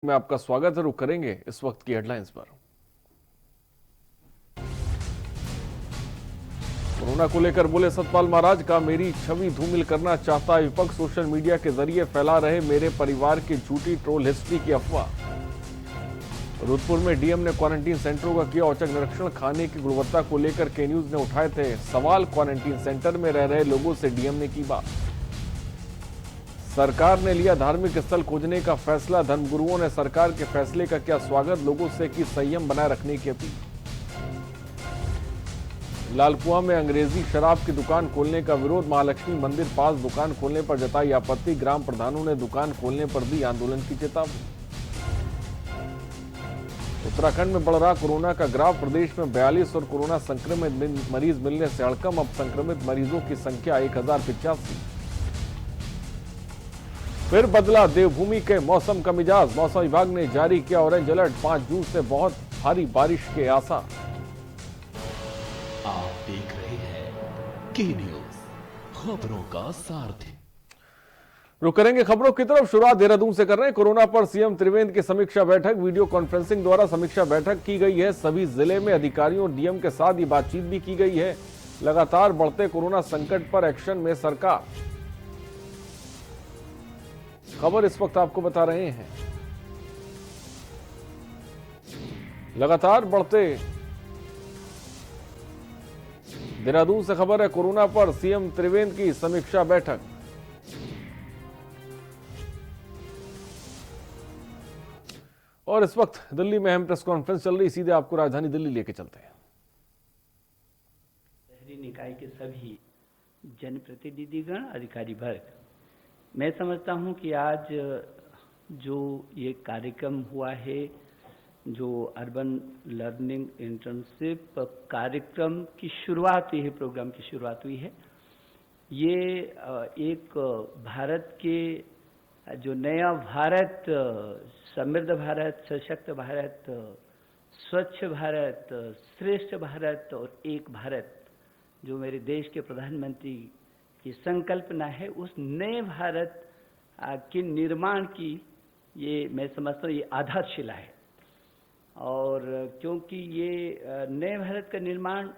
में आपका स्वागत है। रुक करेंगे इस वक्त की हेडलाइंस पर। कोरोना को लेकर बोले सतपाल महाराज का मेरी छवि धूमिल करना चाहता है विपक्ष, सोशल मीडिया के जरिए फैला रहे मेरे परिवार की झूठी ट्रोल हिस्ट्री की अफवाह। रुद्रपुर में डीएम ने क्वारंटीन सेंटरों का किया औचक निरीक्षण, खाने की गुणवत्ता को लेकर के न्यूज ने उठाए थे सवाल, क्वारंटीन सेंटर में रह रहे लोगों से डीएम ने की बात। सरकार ने लिया धार्मिक स्थल खोजने का फैसला, धर्मगुरुओं ने सरकार के फैसले का किया स्वागत, लोगों से की संयम बनाए रखने की अपील। लालकुआं में अंग्रेजी शराब की दुकान खोलने का विरोध, महालक्ष्मी मंदिर पास दुकान खोलने पर जताई आपत्ति, ग्राम प्रधानों ने दुकान खोलने पर दी आंदोलन की चेतावनी। उत्तराखंड में बढ़ रहा कोरोना का ग्राफ, प्रदेश में 42 और कोरोना संक्रमित मरीज मिलने से हड़कंप, अब संक्रमित मरीजों की संख्या 1085। फिर बदला देवभूमि के मौसम का मिजाज, मौसम विभाग ने जारी किया ऑरेंज अलर्ट, 5 जून से बहुत भारी बारिश के आसार। आप देख रहे हैं के न्यूज, खबरों का सारथी। रुक करेंगे खबरों की तरफ। शुरुआत देहरादून से कर रहे हैं। कोरोना पर सीएम त्रिवेंद्र की समीक्षा बैठक, वीडियो कॉन्फ्रेंसिंग द्वारा समीक्षा बैठक की गई है। सभी जिले में अधिकारियों और डीएम के साथ ये बातचीत भी की गई है। लगातार बढ़ते कोरोना संकट पर एक्शन में सरकार, खबर इस वक्त आपको बता रहे हैं। लगातार बढ़ते, देहरादून से खबर है, कोरोना पर सीएम त्रिवेंद्र की समीक्षा बैठक। और इस वक्त दिल्ली में अहम प्रेस कॉन्फ्रेंस चल रही, सीधे आपको राजधानी दिल्ली लेके चलते हैं। शहरी निकाय के सभी जनप्रतिनिधिगण, अधिकारी वर्ग, मैं समझता हूं कि आज जो ये कार्यक्रम हुआ है, जो अर्बन लर्निंग इंटर्नशिप कार्यक्रम की शुरुआत हुई है, प्रोग्राम की शुरुआत हुई है, ये एक भारत के जो नया भारत, समृद्ध भारत, सशक्त भारत, स्वच्छ भारत, श्रेष्ठ भारत और एक भारत, जो मेरे देश के प्रधानमंत्री की संकल्पना है, उस नए भारत के निर्माण की ये मैं समझता हूँ ये आधारशिला है। और क्योंकि ये नए भारत का निर्माण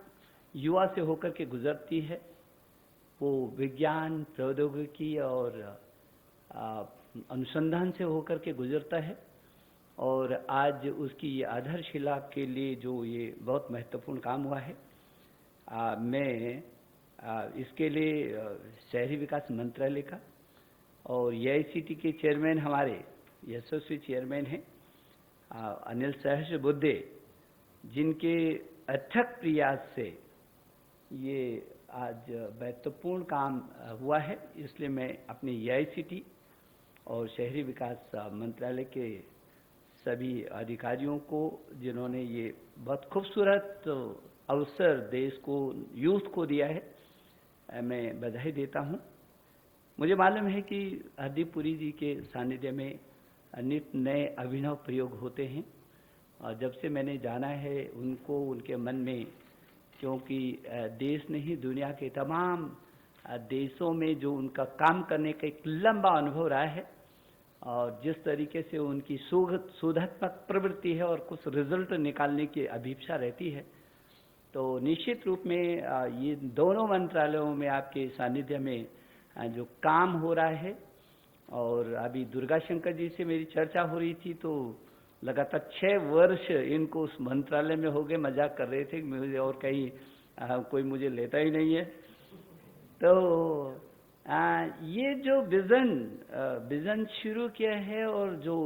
युवा से होकर के गुजरती है, वो विज्ञान, प्रौद्योगिकी और अनुसंधान से होकर के गुजरता है। और आज उसकी ये आधारशिला के लिए जो ये बहुत महत्वपूर्ण काम हुआ है, मैं इसके लिए शहरी विकास मंत्रालय का और एआईसीटी के चेयरमैन, हमारे यशस्वी चेयरमैन हैं अनिल सहस्रबुद्धे, जिनके अथक प्रयास से ये आज महत्वपूर्ण काम हुआ है, इसलिए मैं अपनी एआईसीटी और शहरी विकास मंत्रालय के सभी अधिकारियों को, जिन्होंने ये बहुत खूबसूरत अवसर देश को, यूथ को दिया है, मैं बधाई देता हूँ। मुझे मालूम है कि हरदीप पुरी जी के सानिध्य में नित्य नए अभिनव प्रयोग होते हैं, और जब से मैंने जाना है उनको, उनके मन में, क्योंकि देश नहीं दुनिया के तमाम देशों में जो उनका काम करने का एक लंबा अनुभव रहा है, और जिस तरीके से उनकी शोधात्मक प्रवृत्ति है और कुछ रिजल्ट निकालने की अभिप्सा रहती है, तो निश्चित रूप में ये दोनों मंत्रालयों में आपके सानिध्य में जो काम हो रहा है। और अभी दुर्गा शंकर जी से मेरी चर्चा हो रही थी, तो लगातार 6 वर्ष इनको उस मंत्रालय में हो गए, मजाक कर रहे थे मुझे, और कहीं कोई मुझे लेता ही नहीं है। तो ये जो विजन शुरू किया है, और जो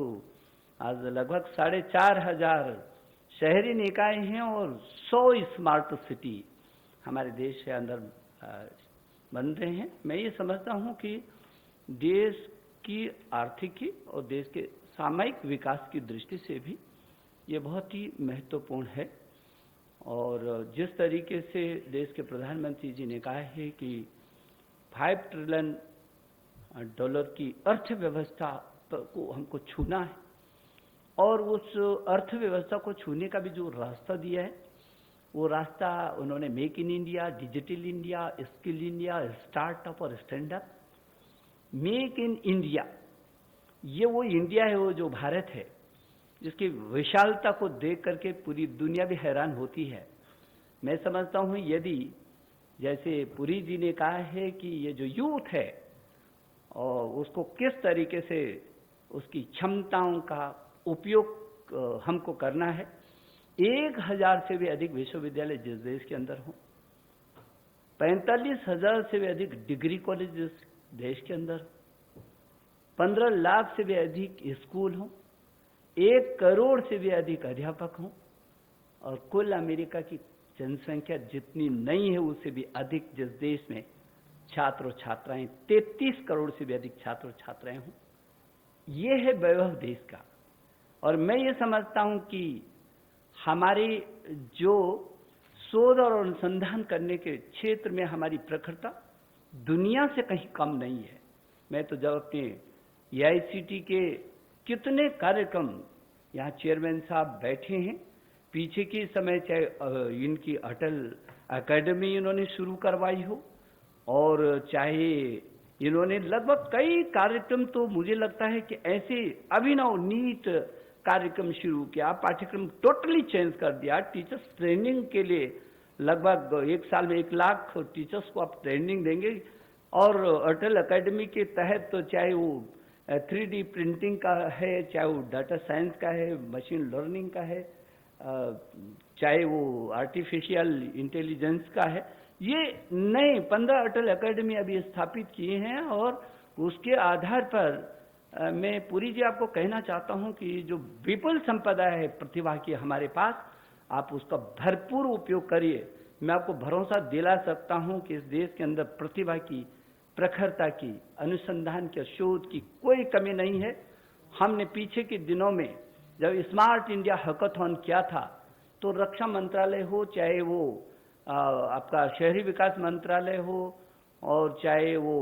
आज लगभग 4,500 शहरी निकाय हैं और 100 स्मार्ट सिटी हमारे देश के अंदर बन रहे हैं, मैं ये समझता हूँ कि देश की आर्थिकी और देश के सामयिक विकास की दृष्टि से भी ये बहुत ही महत्वपूर्ण है। और जिस तरीके से देश के प्रधानमंत्री जी ने कहा है कि $5 ट्रिलियन की अर्थव्यवस्था को हमको छूना है, और उस अर्थव्यवस्था को छूने का भी जो रास्ता दिया है, वो रास्ता उन्होंने make in India, digital India, skill India, startup और stand up. Make in India, ये वो इंडिया है, वो जो भारत है जिसकी विशालता को देख करके पूरी दुनिया भी हैरान होती है। मैं समझता हूँ यदि जैसे पुरी जी ने कहा है कि ये जो यूथ है और उसको किस तरीके से उसकी क्षमताओं का उपयोग हमको करना है। 1000 से भी अधिक विश्वविद्यालय जिस देश के अंदर हो, 45,000 से भी अधिक डिग्री कॉलेज जिस देश के अंदर हो, 15 लाख से भी अधिक स्कूल हो, 1 करोड़ से भी अधिक अध्यापक हों, और कुल अमेरिका की जनसंख्या जितनी नहीं है उससे भी अधिक जिस देश में छात्र और छात्राएं 33 करोड़ से भी अधिक छात्र और छात्राएं हों। ये है वैभव देश का। और मैं ये समझता हूं कि हमारी जो शोध और अनुसंधान करने के क्षेत्र में हमारी प्रखरता दुनिया से कहीं कम नहीं है। मैं तो जब अपने AICTE के कितने कार्यक्रम, यहाँ चेयरमैन साहब बैठे हैं, पीछे के समय चाहे इनकी अटल एकेडमी इन्होंने शुरू करवाई हो, और चाहे इन्होंने लगभग कई कार्यक्रम, तो मुझे लगता है कि ऐसे अभिनव नीट कार्यक्रम शुरू किया, पाठ्यक्रम टोटली चेंज कर दिया। टीचर्स ट्रेनिंग के लिए लगभग 1 साल में 1 लाख टीचर्स को आप ट्रेनिंग देंगे, और अटल एकेडमी के तहत तो चाहे वो 3D प्रिंटिंग का है, चाहे वो डाटा साइंस का है, मशीन लर्निंग का है, चाहे वो आर्टिफिशियल इंटेलिजेंस का है, ये नए 15 अटल एकेडमी अभी स्थापित किए हैं। और उसके आधार पर मैं पुरी जी आपको कहना चाहता हूं कि जो विपुल संपदा है प्रतिभा की हमारे पास, आप उसका भरपूर उपयोग करिए। मैं आपको भरोसा दिला सकता हूं कि इस देश के अंदर प्रतिभा की, प्रखरता की, अनुसंधान के, शोध की कोई कमी नहीं है। हमने पीछे के दिनों में जब स्मार्ट इंडिया हैकाथॉन किया था, तो रक्षा मंत्रालय हो, चाहे वो आपका शहरी विकास मंत्रालय हो, और चाहे वो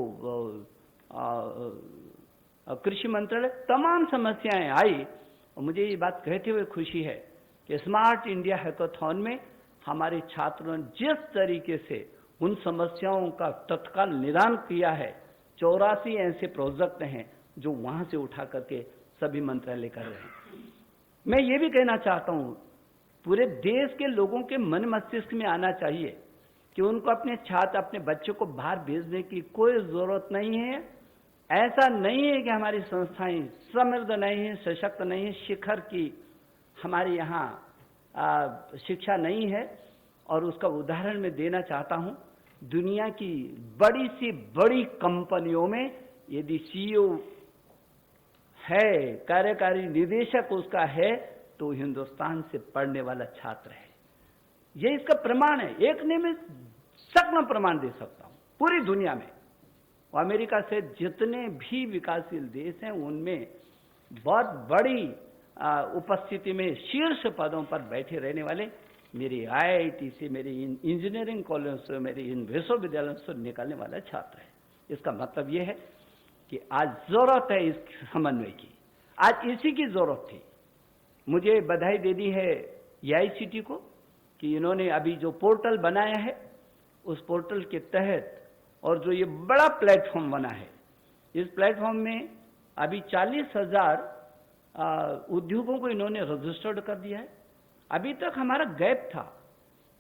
कृषि मंत्रालय, तमाम समस्याएं आई। और मुझे ये बात कहते हुए खुशी है कि स्मार्ट इंडिया हैकाथॉन में हमारे छात्रों ने जिस तरीके से उन समस्याओं का तत्काल निदान किया है, 84 ऐसे प्रोजेक्ट हैं जो वहां से उठा करके सभी मंत्रालय कर रहे हैं। मैं ये भी कहना चाहता हूं, पूरे देश के लोगों के मन मस्तिष्क में आना चाहिए कि उनको अपने छात्र, अपने बच्चों को बाहर भेजने की कोई जरूरत नहीं है। ऐसा नहीं है कि हमारी संस्थाएं समृद्ध नहीं है, सशक्त नहीं है, शिखर की हमारे यहाँ शिक्षा नहीं है। और उसका उदाहरण मैं देना चाहता हूं, दुनिया की बड़ी सी बड़ी कंपनियों में यदि CEO है, कार्यकारी निदेशक उसका है, तो हिंदुस्तान से पढ़ने वाला छात्र है। ये इसका प्रमाण है। एक नहीं, मैं सख्त प्रमाण दे सकता हूं पूरी दुनिया में। अमेरिका से जितने भी विकासशील देश हैं उनमें बहुत बड़ी उपस्थिति में शीर्ष पदों पर बैठे रहने वाले मेरे IIT से, मेरे इंजीनियरिंग कॉलेज से, मेरे इन विश्वविद्यालयों से निकलने वाला छात्र है। इसका मतलब ये है कि आज जरूरत है इस समन्वय की, आज इसी की जरूरत थी। मुझे बधाई दे दी है AICTE को कि इन्होंने अभी जो पोर्टल बनाया है, उस पोर्टल के तहत, और जो ये बड़ा प्लेटफॉर्म बना है, इस प्लेटफॉर्म में अभी 40,000 उद्योगों को इन्होंने रजिस्टर्ड कर दिया है। अभी तक हमारा गैप था,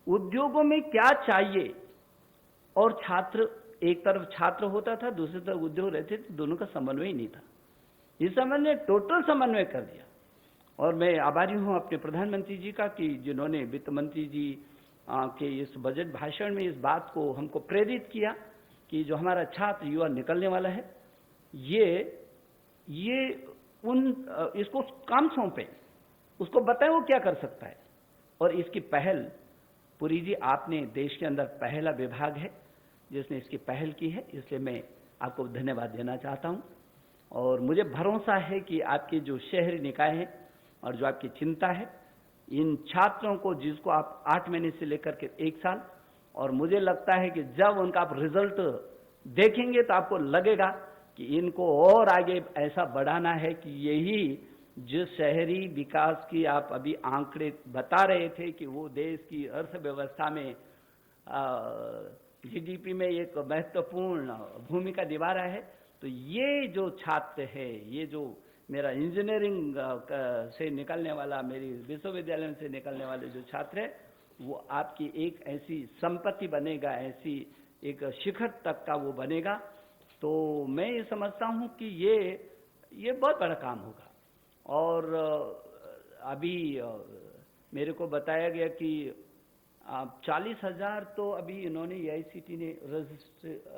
उद्योगों में क्या चाहिए, और छात्र, एक तरफ छात्र होता था, दूसरी तरफ उद्योग रहते थे, दोनों का समन्वय नहीं था। इस समन्वय टोटल समन्वय कर दिया। और मैं आभारी हूं अपने प्रधानमंत्री जी का कि जिन्होंने वित्त मंत्री जी के इस बजट भाषण में इस बात को हमको प्रेरित किया कि जो हमारा छात्र युवा निकलने वाला है, ये इसको काम सौंपे, उसको बताएं वो क्या कर सकता है। और इसकी पहल, पुरी जी, आपने देश के अंदर पहला विभाग है जिसने इसकी पहल की है, इसलिए मैं आपको धन्यवाद देना चाहता हूं। और मुझे भरोसा है कि आपके जो शहरी निकाय हैं और जो आपकी चिंता है, इन छात्रों को, जिसको आप 8 महीने से लेकर के 1 साल, और मुझे लगता है कि जब उनका आप रिजल्ट देखेंगे तो आपको लगेगा कि इनको और आगे ऐसा बढ़ाना है कि यही जिस शहरी विकास की आप अभी आंकड़े बता रहे थे कि वो देश की अर्थव्यवस्था में GDP में एक महत्वपूर्ण भूमिका निभा रहा है, तो ये जो छात्र है, ये जो मेरा इंजीनियरिंग से निकलने वाला, मेरी विश्वविद्यालय से निकलने वाले जो छात्र हैं, वो आपकी एक ऐसी संपत्ति बनेगा, ऐसी एक शिखर तक का वो बनेगा। तो मैं ये समझता हूँ कि ये बहुत बड़ा काम होगा। और अभी मेरे को बताया गया कि 40,000 तो अभी इन्होंने AICTE ने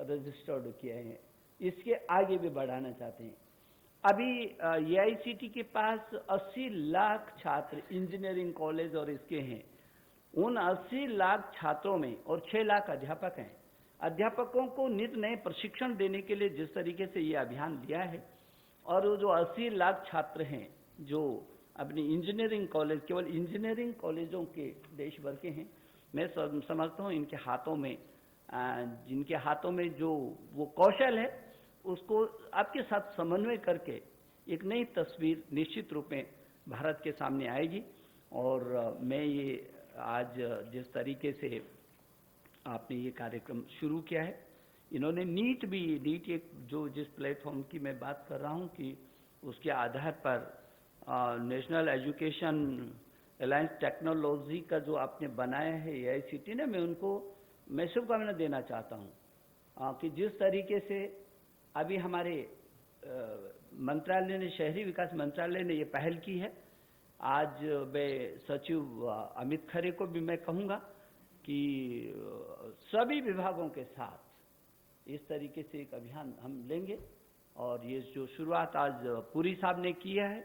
रजिस्टर्ड किए हैं, इसके आगे भी बढ़ाना चाहते हैं। अभी AICTE के पास 80 लाख छात्र इंजीनियरिंग कॉलेज और इसके हैं। उन 80 लाख छात्रों में और 6 लाख अध्यापक हैं। अध्यापकों को नित नए प्रशिक्षण देने के लिए जिस तरीके से ये अभियान लिया है, और वो जो 80 लाख छात्र हैं जो अपनी इंजीनियरिंग कॉलेज, केवल इंजीनियरिंग कॉलेजों के देश भर के हैं, मैं समझता हूँ इनके हाथों में, जिनके हाथों में जो वो कौशल है, उसको आपके साथ समन्वय करके एक नई तस्वीर निश्चित रूप में भारत के सामने आएगी। और मैं ये आज जिस तरीके से आपने ये कार्यक्रम शुरू किया है, इन्होंने नीट एक जो जिस प्लेटफॉर्म की मैं बात कर रहा हूँ कि उसके आधार पर नेशनल एजुकेशन अलायंस टेक्नोलॉजी का जो आपने बनाया है AICTE ने, मैं शुभकामना देना चाहता हूँ कि जिस तरीके से अभी हमारे मंत्रालय ने, शहरी विकास मंत्रालय ने ये पहल की है। आज मैं सचिव अमित खरे को भी मैं कहूँगा कि सभी विभागों के साथ इस तरीके से एक अभियान हम लेंगे, और ये जो शुरुआत आज पुरी साहब ने किया है,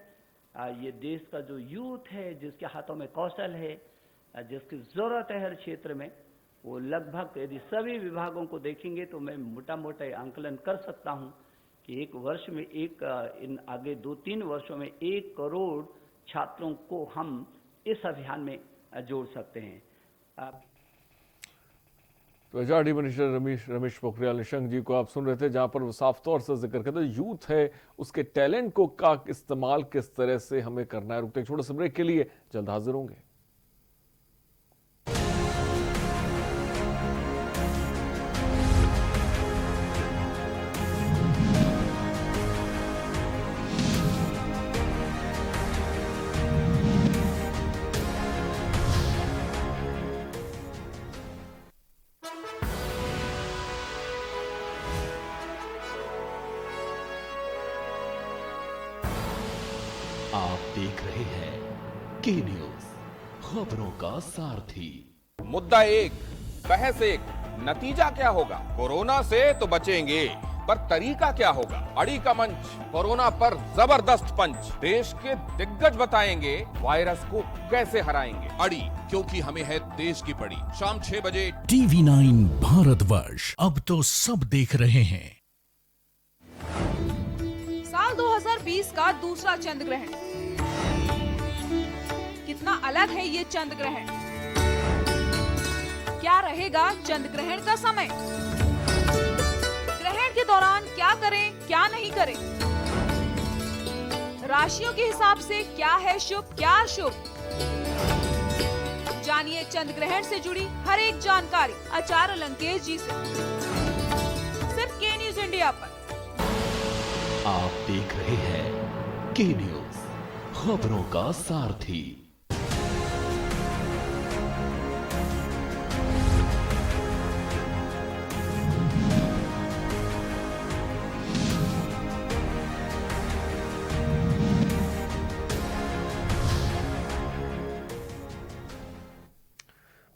ये देश का जो यूथ है, जिसके हाथों में कौशल है, जिसकी ज़रूरत है हर क्षेत्र में, वो लगभग यदि सभी विभागों को देखेंगे तो मैं मोटा आंकलन कर सकता हूँ कि एक वर्ष में इन आगे 2-3 वर्षों में 1 करोड़ छात्रों को हम इस अभियान में जोड़ सकते हैं। तो HRD मिनिस्टर रमेश पोखरियाल निशंक जी को आप सुन रहे थे, जहां पर वो साफ तौर से जिक्र करते हैं यूथ है, उसके टैलेंट को का इस्तेमाल किस तरह से हमें करना है। रुकते हैं छोटे से ब्रेक के लिए, जल्द हाजिर होंगे। आप देख रहे हैं के न्यूज, खबरों का सारथी। मुद्दा एक, बहस एक, नतीजा क्या होगा? कोरोना से तो बचेंगे, पर तरीका क्या होगा? अड़ी का मंच, कोरोना पर जबरदस्त पंच। देश के दिग्गज बताएंगे वायरस को कैसे हराएंगे। अड़ी, क्योंकि हमें है देश की पड़ी। शाम 6 बजे TV9 भारतवर्ष, अब तो सब देख रहे हैं। साल 2020 का दूसरा चंद्र ग्रहण। कितना अलग है ये चंद्र ग्रहण? क्या रहेगा चंद्र ग्रहण का समय? ग्रहण के दौरान क्या करें, क्या नहीं करें? राशियों के हिसाब से क्या है शुभ, क्या अशुभ? जानिए चंद्र ग्रहण से जुड़ी हर एक जानकारी आचार्य लंकेश जी से, सिर्फ के न्यूज इंडिया पर। आप देख रहे हैं के न्यूज, खबरों का सारथी।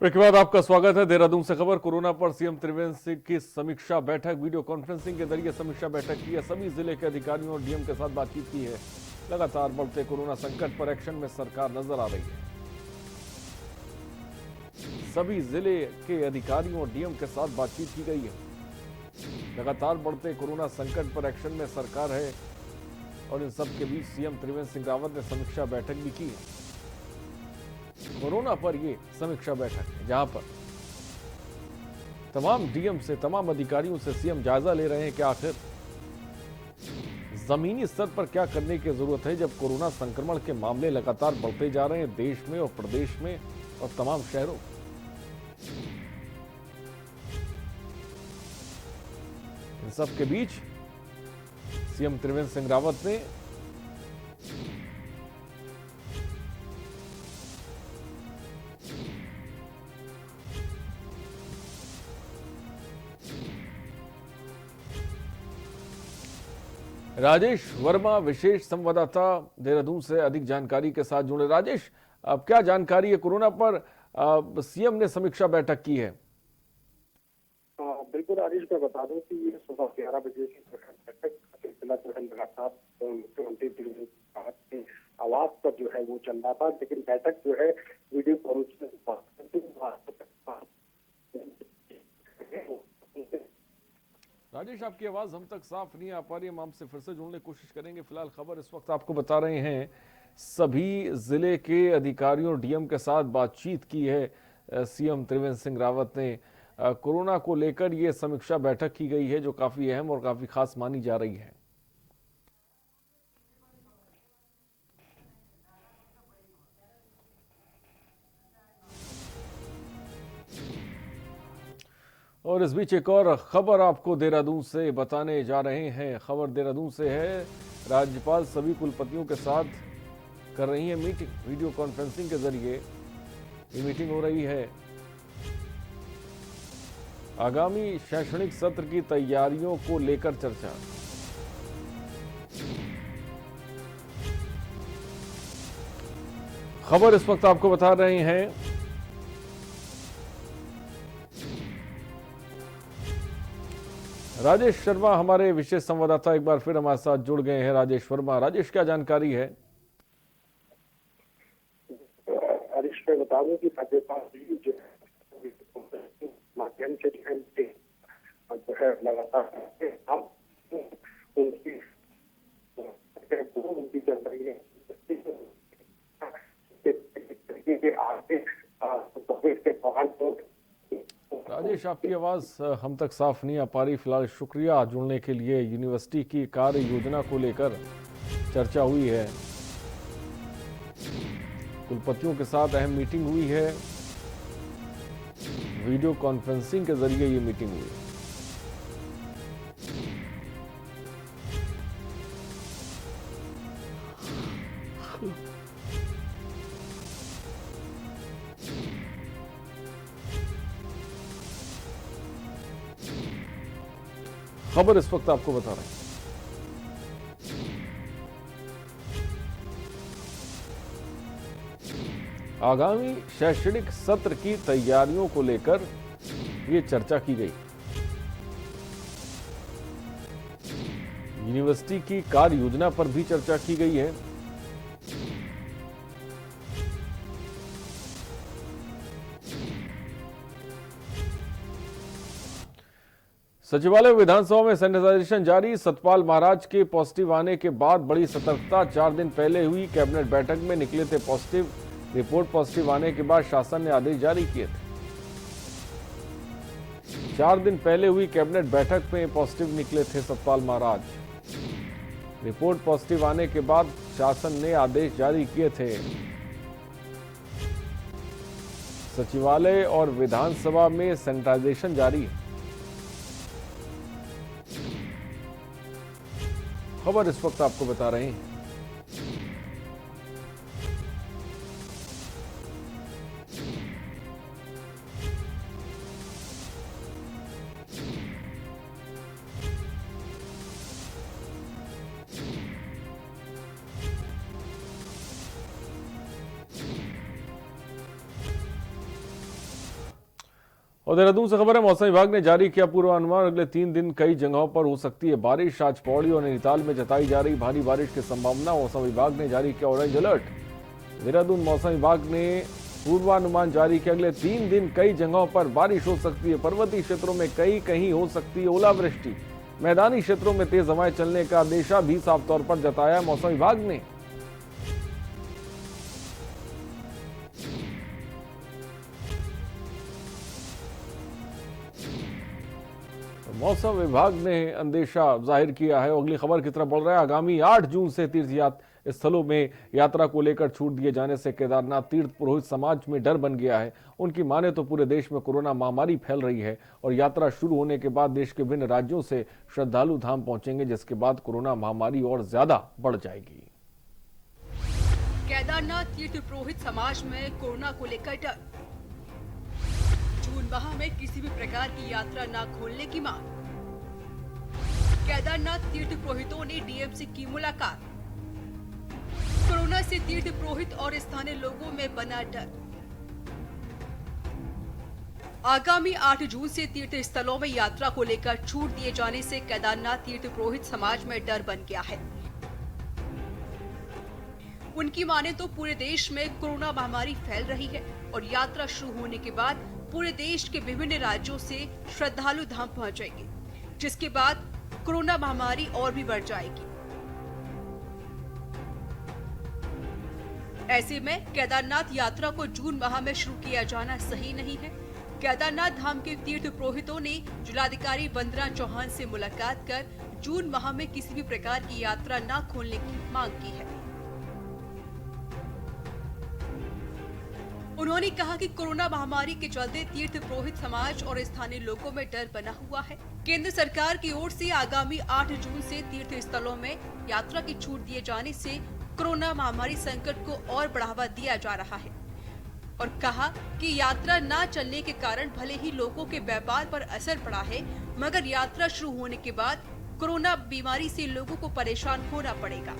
ब्रेक के बाद आपका स्वागत है। देहरादून से खबर। कोरोना पर सीएम त्रिवेंद्र सिंह की समीक्षा बैठक, वीडियो कॉन्फ्रेंसिंग के जरिए समीक्षा बैठक की है। सभी जिले के अधिकारियों और डीएम के साथ बातचीत की है। लगातार बढ़ते कोरोना संकट पर एक्शन में सरकार नजर आ रही है। सभी जिले के अधिकारियों और डीएम के साथ बातचीत की गई है। लगातार बढ़ते कोरोना संकट पर एक्शन में सरकार है, और इन सब के बीच सीएम त्रिवेंद्र सिंह रावत ने समीक्षा बैठक भी की है। कोरोना पर ये समीक्षा बैठक है, जहां पर तमाम डीएम से, तमाम अधिकारियों से सीएम जायजा ले रहे हैं कि आखिर जमीनी स्तर पर क्या करने की जरूरत है, जब कोरोना संक्रमण के मामले लगातार बढ़ते जा रहे हैं देश में और प्रदेश में और तमाम शहरों। इन सब के बीच सीएम त्रिवेंद्र सिंह रावत ने राजेश वर्मा विशेष संवाददाता देहरादून से अधिक जानकारी के साथ जुड़े। राजेश, अब क्या जानकारी है कोरोना पर? सीएम ने समीक्षा बैठक की है। बिल्कुल आरिश, मैं बता दूं कि ये सुबह 11 बजे की बैठक का सिलसिला जो है लगातार मुख्यमंत्री त्रिवेंद्र सिंह के आवास पर जो है वो चल रहा था, लेकिन बैठक जो है वीडियो कॉन्फ्रेंसिंग राजेश, आपकी आवाज हम तक साफ नहीं आ पा रही है, हम आपसे फिर से जुड़ने की कोशिश करेंगे। फिलहाल खबर इस वक्त आपको बता रहे हैं, सभी जिले के अधिकारियों डीएम के साथ बातचीत की है सीएम त्रिवेंद्र सिंह रावत ने। कोरोना को लेकर ये समीक्षा बैठक की गई है जो काफी अहम और काफी खास मानी जा रही है। और इस बीच एक और खबर आपको देहरादून से बताने जा रहे हैं। खबर देहरादून से है, राज्यपाल सभी कुलपतियों के साथ कर रही है मीटिंग। वीडियो कॉन्फ्रेंसिंग के जरिए ये मीटिंग हो रही है। आगामी शैक्षणिक सत्र की तैयारियों को लेकर चर्चा। खबर इस वक्त आपको बता रहे हैं, राजेश शर्मा हमारे विशेष संवाददाता एक बार फिर हमारे साथ जुड़ गए हैं। राजेश वर्मा, राजेश क्या जानकारी है? हरीश, मैं बता दूं कि राज्यपाल जो है माध्यम से जो है लगातार उनकी चल रही है राजेश, आपकी आवाज हम तक साफ नहीं आ पा रही। फिलहाल शुक्रिया जुड़ने के लिए। यूनिवर्सिटी की कार्य योजना को लेकर चर्चा हुई है, कुलपतियों के साथ अहम मीटिंग हुई है, वीडियो कॉन्फ्रेंसिंग के जरिए ये मीटिंग हुई। खबर इस वक्त आपको बता रहे हैं, आगामी शैक्षणिक सत्र की तैयारियों को लेकर ये चर्चा की गई। यूनिवर्सिटी की कार्य योजना पर भी चर्चा की गई है। सचिवालय विधानसभा में सैनिटाइजेशन जारी। सतपाल महाराज के पॉजिटिव आने के बाद बड़ी सतर्कता। 4 दिन पहले हुई कैबिनेट बैठक में निकले थे पॉजिटिव। रिपोर्ट पॉजिटिव आने के बाद शासन ने आदेश जारी किए थे। 4 दिन पहले हुई कैबिनेट बैठक में पॉजिटिव निकले थे सतपाल महाराज। रिपोर्ट पॉजिटिव आने के बाद शासन ने आदेश जारी किए थे। सचिवालय और विधानसभा में सैनिटाइजेशन जारी है। खबर इस वक्त आपको बता रहे हैं, और देहरादून से खबर है, मौसम विभाग ने जारी किया पूर्वानुमान। अगले 3 दिन कई जगहों पर हो सकती है बारिश। आज पौड़ी और नैनीताल में जताई जा रही भारी बारिश की संभावना। मौसम विभाग ने जारी किया ऑरेंज अलर्ट। देहरादून मौसम विभाग ने पूर्वानुमान जारी किया, अगले 3 दिन कई जगहों पर बारिश हो सकती है। पर्वतीय क्षेत्रों में कहीं हो सकती है ओलावृष्टि। मैदानी क्षेत्रों में तेज हवाएं चलने का अंदेशा भी साफ तौर पर जताया मौसम विभाग ने। मौसम विभाग ने अंदेशा जाहिर किया है। अगली खबर की तरफ बढ़ रहा है। आगामी 8 जून से तीर्थ स्थलों में यात्रा को लेकर छूट दिए जाने से केदारनाथ तीर्थ पुरोहित समाज में डर बन गया है। उनकी माने तो पूरे देश में कोरोना महामारी फैल रही है और यात्रा शुरू होने के बाद देश के विभिन्न राज्यों से श्रद्धालु धाम पहुंचेंगे, जिसके बाद कोरोना महामारी और ज्यादा बढ़ जाएगी। केदारनाथ तीर्थ पुरोहित समाज में कोरोना को लेकर डर। जून माह में किसी भी प्रकार की यात्रा न खोलने की मांग। केदारनाथ तीर्थ पुरोहितों ने डीएम से की मुलाकात। कोरोना से तीर्थ पुरोहित और स्थानीय लोगों में बना डर। आगामी 8 जून से तीर्थ स्थलों में यात्रा को लेकर छूट दिए जाने से केदारनाथ तीर्थ पुरोहित समाज में डर बन गया है। उनकी माने तो पूरे देश में कोरोना महामारी फैल रही है और यात्रा शुरू होने के बाद पूरे देश के विभिन्न राज्यों से श्रद्धालु धाम पहुंचेंगे, जिसके बाद कोरोना महामारी और भी बढ़ जाएगी। ऐसे में केदारनाथ यात्रा को जून माह में शुरू किया जाना सही नहीं है। केदारनाथ धाम के तीर्थ पुरोहितों ने जिलाधिकारी वंदना चौहान से मुलाकात कर जून माह में किसी भी प्रकार की यात्रा न खोलने की मांग की है। उन्होंने कहा कि कोरोना महामारी के चलते तीर्थ पुरोहित समाज और स्थानीय लोगों में डर बना हुआ है। केंद्र सरकार की ओर से आगामी 8 जून से तीर्थ स्थलों में यात्रा की छूट दिए जाने से कोरोना महामारी संकट को और बढ़ावा दिया जा रहा है और कहा कि यात्रा न चलने के कारण भले ही लोगों के व्यापार पर असर पड़ा है, मगर यात्रा शुरू होने के बाद कोरोना बीमारी से लोगों को परेशान होना पड़ेगा।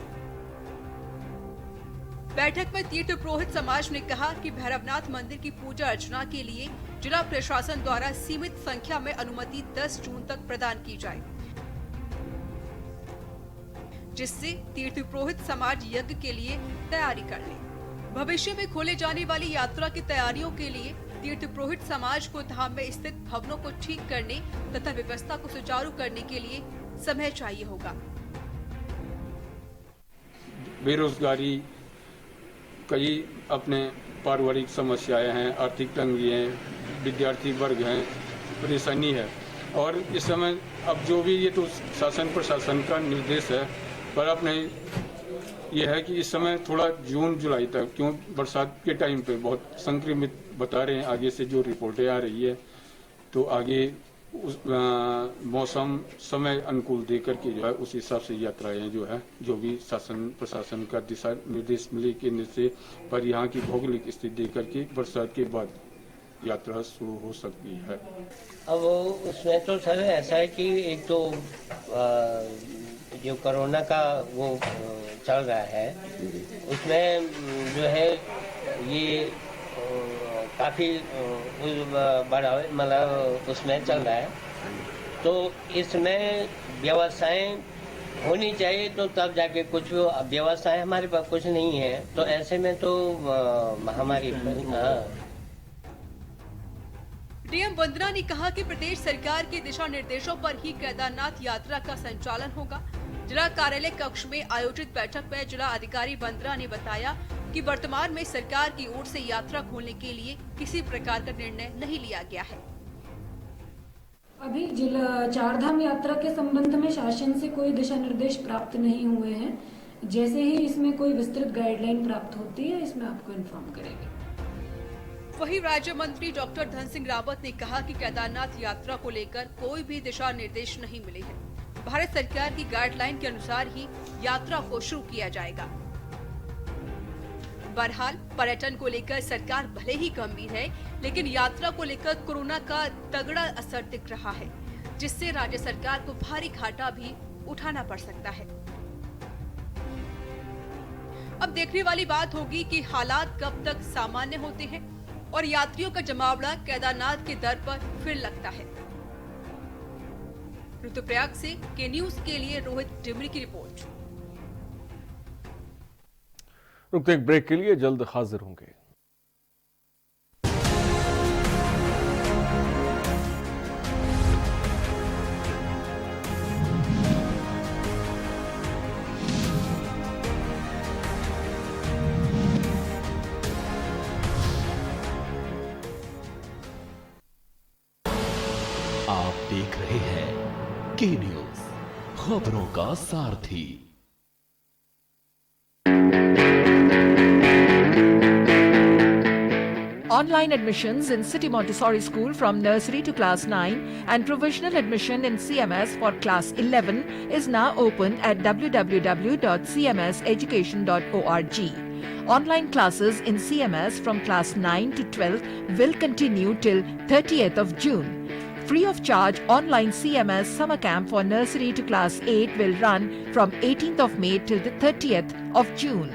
बैठक में तीर्थ पुरोहित समाज ने कहा कि भैरवनाथ मंदिर की पूजा अर्चना के लिए जिला प्रशासन द्वारा सीमित संख्या में अनुमति 10 जून तक प्रदान की जाए, जिससे तीर्थ पुरोहित समाज यज्ञ के लिए तैयारी कर ले। भविष्य में खोले जाने वाली यात्रा की तैयारियों के लिए तीर्थ पुरोहित समाज को धाम में स्थित भवनों को ठीक करने तथा व्यवस्था को सुचारू करने के लिए समय चाहिए होगा। बेरोजगारी, कई अपने पारिवारिक समस्याएं हैं, आर्थिक तंगी है, विद्यार्थी वर्ग हैं, परेशानी है। और इस समय अब जो भी ये तो शासन प्रशासन का निर्देश है, पर अब नहीं ये है कि इस समय थोड़ा जून जुलाई तक, क्यों बरसात के टाइम पे बहुत संक्रमित बता रहे हैं, आगे से जो रिपोर्टें आ रही है, तो आगे उस मौसम समय अनुकूल दे करके जो है उस हिसाब से यात्राएं जो है, जो भी शासन प्रशासन का दिशा निर्देश मिले केंद्र से, पर यहाँ की भौगोलिक स्थिति देख करके बरसात के बाद यात्रा शुरू हो सकती है। अब उसमें तो सर ऐसा है कि एक तो जो कोरोना का वो चल रहा है, उसमें जो है ये काफ़ी बड़ा मतलब उसमें चल रहा है, तो इसमें व्यवस्थाएं होनी चाहिए, तो तब जाके कुछ व्यवस्थाएं हमारे पास कुछ नहीं है, तो ऐसे में तो महामारी। डीएम वंदना ने कहा कि प्रदेश सरकार के दिशा निर्देशों पर ही केदारनाथ यात्रा का संचालन होगा। जिला कार्यालय कक्ष में आयोजित बैठक में जिला अधिकारी वंदना ने बताया कि वर्तमान में सरकार की ओर से यात्रा खोलने के लिए किसी प्रकार का निर्णय नहीं लिया गया है। अभी जिला चारधाम यात्रा के संबंध में शासन से कोई दिशा निर्देश प्राप्त नहीं हुए हैं। जैसे ही इसमें कोई विस्तृत गाइडलाइन प्राप्त होती है, इसमें आपको इन्फॉर्म करेंगे। वहीं राज्य मंत्री डॉक्टर धन सिंह रावत ने कहा कि केदारनाथ यात्रा को लेकर कोई भी दिशा निर्देश नहीं मिले हैं। भारत सरकार की गाइडलाइन के अनुसार ही यात्रा को शुरू किया जाएगा। बहरहाल पर्यटन को लेकर सरकार भले ही गंभीर है, लेकिन यात्रा को लेकर कोरोना का तगड़ा असर दिख रहा है, जिससे राज्य सरकार को भारी घाटा भी उठाना पड़ सकता है। अब देखने वाली बात होगी कि हालात कब तक सामान्य होते हैं और यात्रियों का जमावड़ा केदारनाथ के दर पर फिर लगता है। रुद्रप्रयाग से के न्यूज के लिए रोहित डिमरी की रिपोर्ट। रुकते एक ब्रेक के लिए, जल्द हाजिर होंगे। आप देख रहे हैं के न्यूज, खबरों का सारथी। Online admissions in City Montessori School from nursery to class 9 and provisional admission in CMS for class 11 is now open at www.cmseducation.org. Online classes in CMS from class 9 to 12 will continue till 30th of June. Free of charge online CMS summer camp for nursery to class 8 will run from 18th of May till the 30th of June.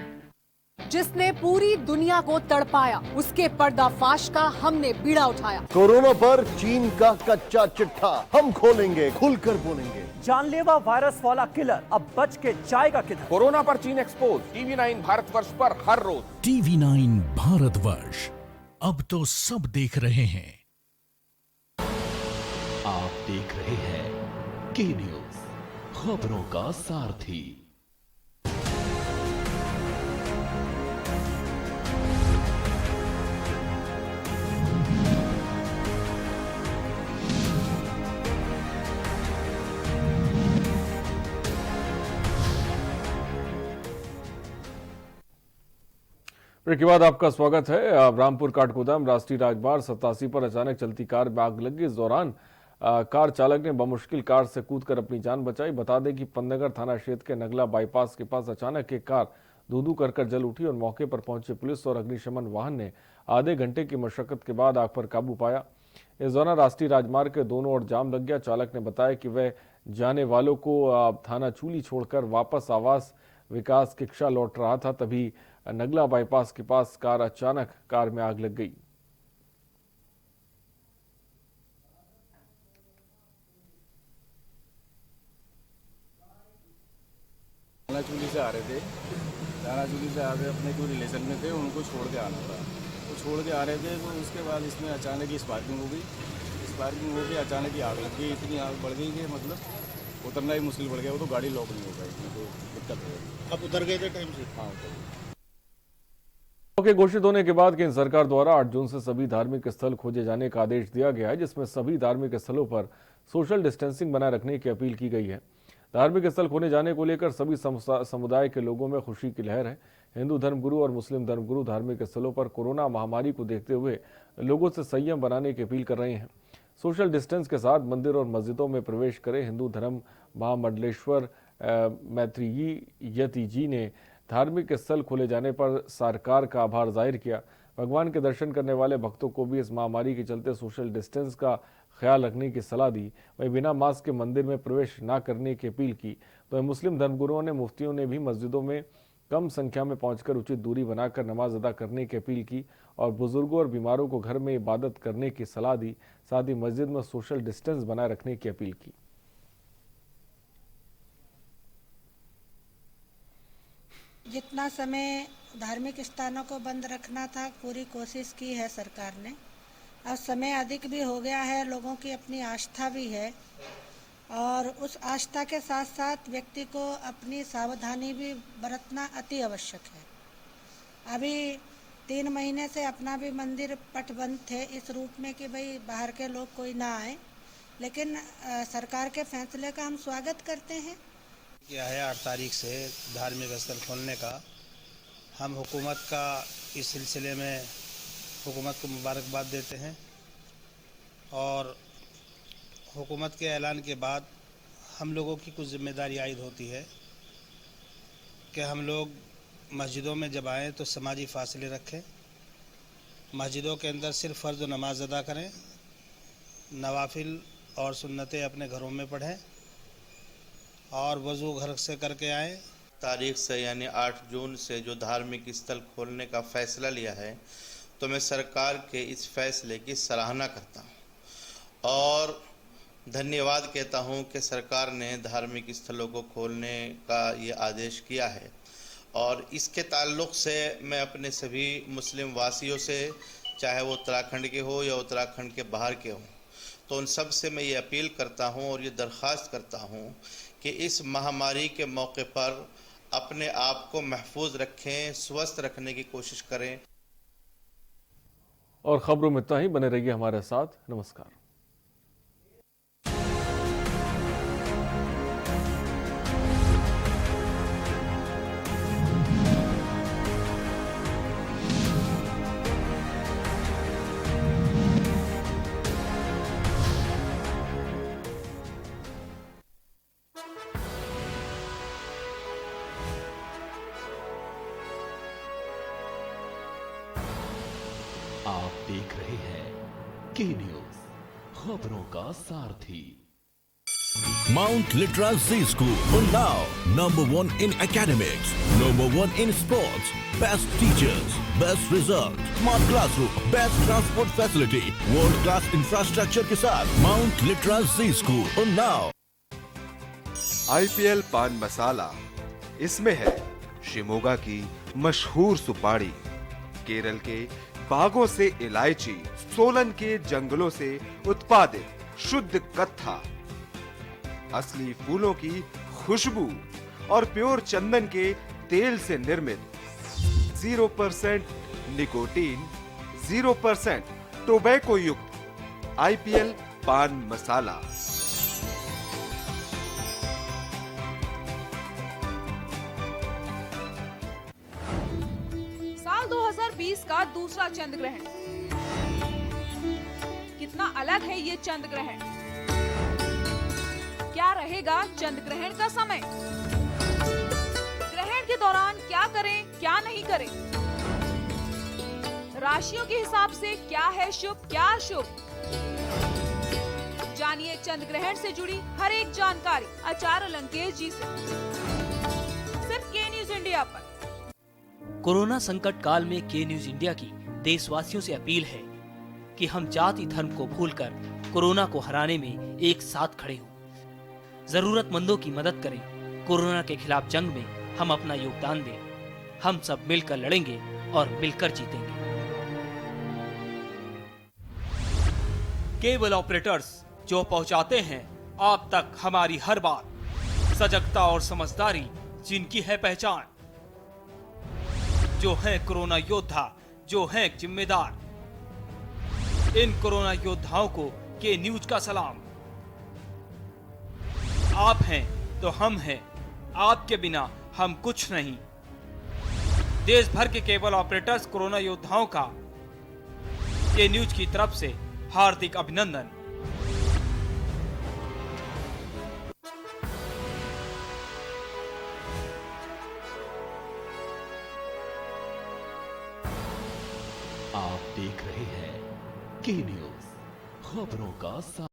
जिसने पूरी दुनिया को तड़पाया, उसके पर्दाफाश का हमने बीड़ा उठाया। कोरोना पर चीन का कच्चा चिट्ठा हम खोलेंगे, खुलकर बोलेंगे। जानलेवा वायरस वाला किलर अब बच के जाएगा किधर? कोरोना पर चीन एक्सपोज, TV9 भारतवर्ष पर हर रोज। TV9 भारतवर्ष, अब तो सब देख रहे हैं। आप देख रहे हैं के न्यूज, खबरों का सारथी। ब्रेक के बाद आपका स्वागत है। रामपुर काठगोदाम राष्ट्रीय राजमार्ग 87 पर अचानक चलती कार में आग लगी। इस दौरान कार चालक ने बमुश्किल कार से कूदकर अपनी जान बचाई। बता दें कि पंतनगर थाना क्षेत्र के नगला बाईपास के पास अचानक एक कार धू-धू कर जल उठी और मौके पर पहुंचे पुलिस और अग्निशमन वाहन ने आधे घंटे की मशक्कत के बाद आग पर काबू पाया। इस दौरान राष्ट्रीय राजमार्ग के दोनों ओर जाम लग गया। चालक ने बताया कि वह जाने वालों को थाना चूली छोड़कर वापस आवास विकास किक्षा लौट रहा था, तभी नगला बाईपास के पास अचानक कार में आग लग गई। चूली से आ रहे थे, चूली से आगे अपने कोई रिलेशन में थे, उनको छोड़ के आना था। तो छोड़ के आ रहे थे, तो उसके बाद इसमें अचानक ही स्पार्किंग हो गई। स्पार्किंग हो गई, अचानक ही आग लग गई। इतनी आग बढ़ गई कि मतलब उतरना ही मुश्किल पड़ गया। वो तो गाड़ी लॉक नहीं हो पाई, तो दिक्कत हो गई। अब उतर गए थे टाइम से? हाँ, उतर गए। के घोषित होने के बाद केंद्र सरकार द्वारा 8 जून से सभी धार्मिक स्थल खोजे जाने का आदेश दिया गया है, जिसमें सभी धार्मिक स्थलों पर सोशल डिस्टेंसिंग बनाए रखने की अपील की गई है। धार्मिक स्थल खोले जाने को लेकर सभी समुदाय के लोगों में खुशी की लहर है। हिंदू धर्मगुरु और मुस्लिम धर्मगुरु धार्मिक स्थलों पर कोरोना महामारी को देखते हुए लोगों से संयम बनाने की अपील कर रहे हैं। सोशल डिस्टेंस के साथ मंदिर और मस्जिदों में प्रवेश करें। हिंदू धर्म महामंडलेश्वर मैत्रेयी यति जी ने धार्मिक स्थल खोले जाने पर सरकार का आभार जाहिर किया। भगवान के दर्शन करने वाले भक्तों को भी इस महामारी के चलते सोशल डिस्टेंस का ख्याल रखने की सलाह दी। वहीं बिना मास्क के मंदिर में प्रवेश न करने की अपील की। तो मुस्लिम धर्मगुरुओं ने मुफ्तियों ने भी मस्जिदों में कम संख्या में पहुंचकर उचित दूरी बनाकर नमाज अदा करने की अपील की और बुजुर्गों और बीमारों को घर में इबादत करने की सलाह दी। साथ ही मस्जिद में सोशल डिस्टेंस बनाए रखने की अपील की। जितना समय धार्मिक स्थानों को बंद रखना था, पूरी कोशिश की है सरकार ने। अब समय अधिक भी हो गया है, लोगों की अपनी आस्था भी है और उस आस्था के साथ साथ व्यक्ति को अपनी सावधानी भी बरतना अति आवश्यक है। अभी 3 महीने से अपना भी मंदिर पट बंद थे इस रूप में कि भाई बाहर के लोग कोई ना आए, लेकिन सरकार के फैसले का हम स्वागत करते हैं। किया है 8 तारीख से धार्मिक स्थल खोलने का। हम हुकूमत का इस सिलसिले में हुकूमत को मुबारकबाद देते हैं और हुकूमत के ऐलान के बाद हम लोगों की कुछ जिम्मेदारी आयद होती है कि हम लोग मस्जिदों में जब आएँ तो समाजी फासले रखें, मस्जिदों के अंदर सिर्फ फ़र्ज़ नमाज अदा करें, नवाफिल और सुन्नतें अपने घरों में पढ़ें और वज़ू घर से करके आएँ। तारीख से यानी 8 जून से जो धार्मिक स्थल खोलने का फ़ैसला लिया है, तो मैं सरकार के इस फैसले की सराहना करता हूँ और धन्यवाद कहता हूँ कि सरकार ने धार्मिक स्थलों को खोलने का ये आदेश किया है। और इसके ताल्लुक़ से मैं अपने सभी मुस्लिम वासियों से, चाहे वो उत्तराखंड के हो या उत्तराखंड के बाहर के हों, तो उन सब से मैं ये अपील करता हूँ और ये दरख्वास्त करता हूँ कि इस महामारी के मौके पर अपने आप को महफूज रखें, स्वस्थ रखने की कोशिश करें। और खबरों में इतना ही। बने रहिए हमारे साथ। नमस्कार। आप देख रहे हैं के न्यूज, खबरों का सारथी। Mount Litra Z School, Unnao, #1 in academics, #1 in sports, best teachers, best result, smart classroom, best transport facility, world class infrastructure के साथ Mount Litra Z School, Unnao। IPL पान मसाला, इसमें है शिमोगा की मशहूर सुपारी, केरल के बागों से इलायची, सोलन के जंगलों से उत्पादित शुद्ध कत्था, असली फूलों की खुशबू और प्योर चंदन के तेल से निर्मित 0% निकोटीन, 0% टोबैको युक्त IPL पान मसाला। साल 2020 का दूसरा चंद्र ग्रहण। कितना अलग है ये चंद्र ग्रहण। क्या रहेगा चंद्र ग्रहण का समय? ग्रहण के दौरान क्या करें, क्या नहीं करें? राशियों के हिसाब से क्या है शुभ, क्या अशुभ? जानिए चंद्र ग्रहण से जुड़ी हर एक जानकारी आचार्य लंकेश जी से, सिर्फ के न्यूज इंडिया पर। कोरोना संकट काल में के न्यूज इंडिया की देशवासियों से अपील है कि हम जाति धर्म को भूलकर कोरोना को हराने में एक साथ खड़े हों। जरूरतमंदों की मदद करें। कोरोना के खिलाफ जंग में हम अपना योगदान दें। हम सब मिलकर लड़ेंगे और मिलकर जीतेंगे। केबल ऑपरेटर्स जो पहुंचाते हैं आप तक हमारी हर बात, सजगता और समझदारी जिनकी है पहचान, जो है कोरोना योद्धा, जो है जिम्मेदार। इन कोरोना योद्धाओं को के न्यूज का सलाम। आप हैं तो हम हैं, आपके बिना हम कुछ नहीं। देश भर के केबल ऑपरेटर्स कोरोना योद्धाओं का के न्यूज की तरफ से हार्दिक अभिनंदन। आप देख रहे हैं के न्यूज, खबरों का